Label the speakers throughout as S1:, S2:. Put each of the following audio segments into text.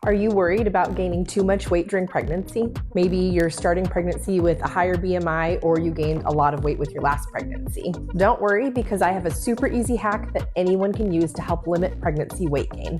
S1: Are you worried about gaining too much weight during pregnancy? Maybe you're starting pregnancy with a higher BMI or you gained a lot of weight with your last pregnancy. Don't worry, because I have a super easy hack that anyone can use to help limit pregnancy weight gain.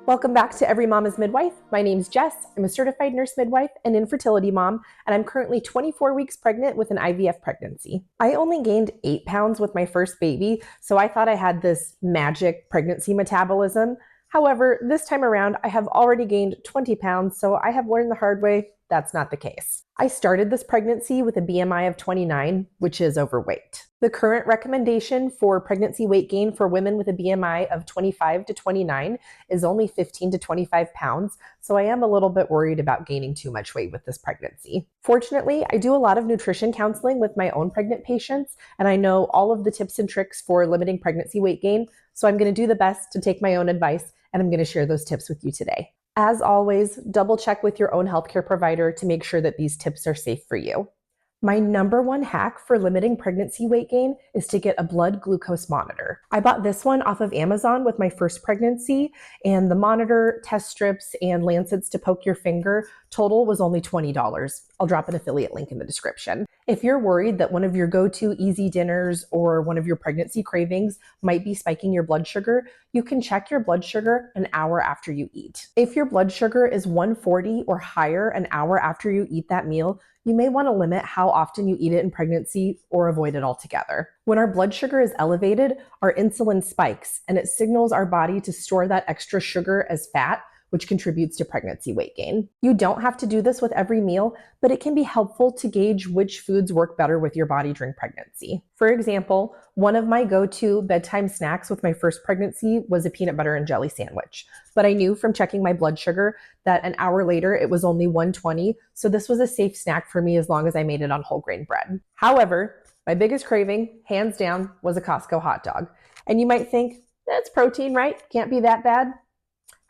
S1: Welcome back to Every Mom is Midwife. My name's Jess. I'm a certified nurse midwife and infertility mom, and I'm currently 24 weeks pregnant with an IVF pregnancy. I only gained 8 pounds with my first baby, so I thought I had this magic pregnancy metabolism. However, this time around, I have already gained 20 pounds, so I have learned the hard way that's not the case. I started this pregnancy with a BMI of 29, which is overweight. The current recommendation for pregnancy weight gain for women with a BMI of 25 to 29 is only 15 to 25 pounds, so I am a little bit worried about gaining too much weight with this pregnancy. Fortunately, I do a lot of nutrition counseling with my own pregnant patients, and I know all of the tips and tricks for limiting pregnancy weight gain, so I'm going to do the best to take my own advice, and I'm going to share those tips with you today. As always, double check with your own healthcare provider to make sure that these tips are safe for you. My number one hack for limiting pregnancy weight gain is to get a blood glucose monitor. I bought this one off of Amazon with my first pregnancy, and the monitor, test strips, and lancets to poke your finger total was only $20. I'll drop an affiliate link in the description. If you're worried that one of your go-to easy dinners or one of your pregnancy cravings might be spiking your blood sugar, you can check your blood sugar an hour after you eat. If your blood sugar is 140 or higher an hour after you eat that meal, you may want to limit how often you eat it in pregnancy or avoid it altogether. When our blood sugar is elevated, our insulin spikes, and it signals our body to store that extra sugar as fat, which contributes to pregnancy weight gain. You don't have to do this with every meal, but it can be helpful to gauge which foods work better with your body during pregnancy. For example, one of my go-to bedtime snacks with my first pregnancy was a peanut butter and jelly sandwich. But I knew from checking my blood sugar that an hour later it was only 120, so this was a safe snack for me as long as I made it on whole grain bread. However, my biggest craving, hands down, was a Costco hot dog. And you might think, that's protein, right? Can't be that bad.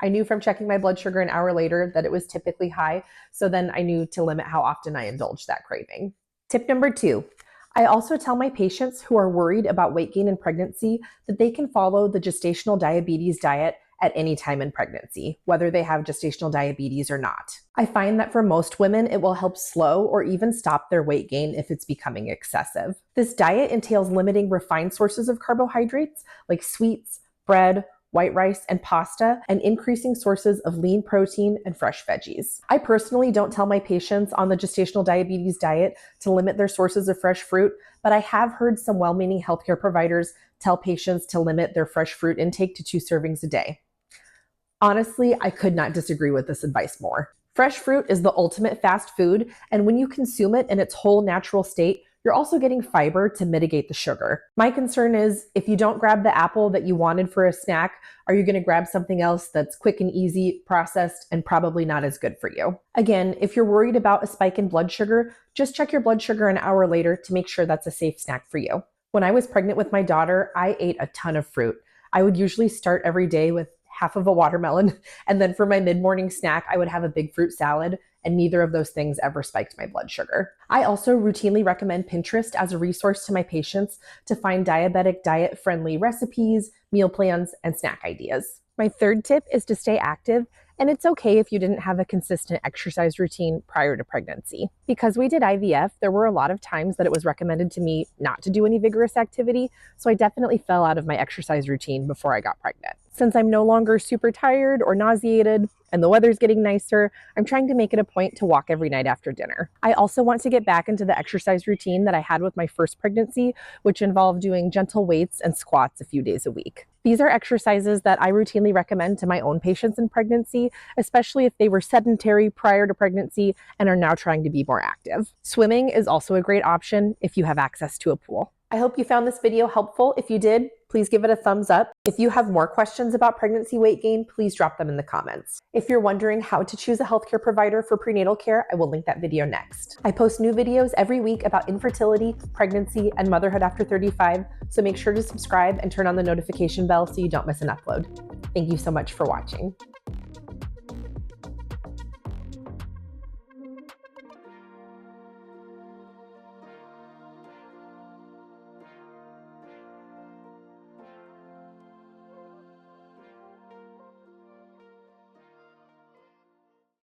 S1: I knew from checking my blood sugar an hour later that it was typically high, so then I knew to limit how often I indulged that craving. Tip number 2, I also tell my patients who are worried about weight gain in pregnancy that they can follow the gestational diabetes diet at any time in pregnancy, whether they have gestational diabetes or not. I find that for most women, it will help slow or even stop their weight gain if it's becoming excessive. This diet entails limiting refined sources of carbohydrates like sweets, bread, white rice, and pasta, and increasing sources of lean protein and fresh veggies. I personally don't tell my patients on the gestational diabetes diet to limit their sources of fresh fruit, but I have heard some well-meaning healthcare providers tell patients to limit their fresh fruit intake to 2 servings a day. Honestly, I could not disagree with this advice more. Fresh fruit is the ultimate fast food, and when you consume it in its whole natural state, you're also getting fiber to mitigate the sugar. My concern is if you don't grab the apple that you wanted for a snack, are you going to grab something else that's quick and easy, processed, and probably not as good for you? Again, if you're worried about a spike in blood sugar, just check your blood sugar an hour later to make sure that's a safe snack for you. When I was pregnant with my daughter, I ate a ton of fruit. I would usually start every day with half of a watermelon, and then for my mid-morning snack, I would have a big fruit salad, and neither of those things ever spiked my blood sugar. I also routinely recommend Pinterest as a resource to my patients to find diabetic diet-friendly recipes, meal plans, and snack ideas. My third tip is to stay active, and it's okay if you didn't have a consistent exercise routine prior to pregnancy. Because we did IVF, there were a lot of times that it was recommended to me not to do any vigorous activity, so I definitely fell out of my exercise routine before I got pregnant. Since I'm no longer super tired or nauseated, and the weather's getting nicer, I'm trying to make it a point to walk every night after dinner. I also want to get back into the exercise routine that I had with my first pregnancy, which involved doing gentle weights and squats a few days a week. These are exercises that I routinely recommend to my own patients in pregnancy, especially if they were sedentary prior to pregnancy and are now trying to be more active. Swimming is also a great option if you have access to a pool. I hope you found this video helpful. If you did, please give it a thumbs up. If you have more questions about pregnancy weight gain, please drop them in the comments. If you're wondering how to choose a healthcare provider for prenatal care, I will link that video next. I post new videos every week about infertility, pregnancy, and motherhood after 35, so make sure to subscribe and turn on the notification bell so you don't miss an upload. Thank you so much for watching.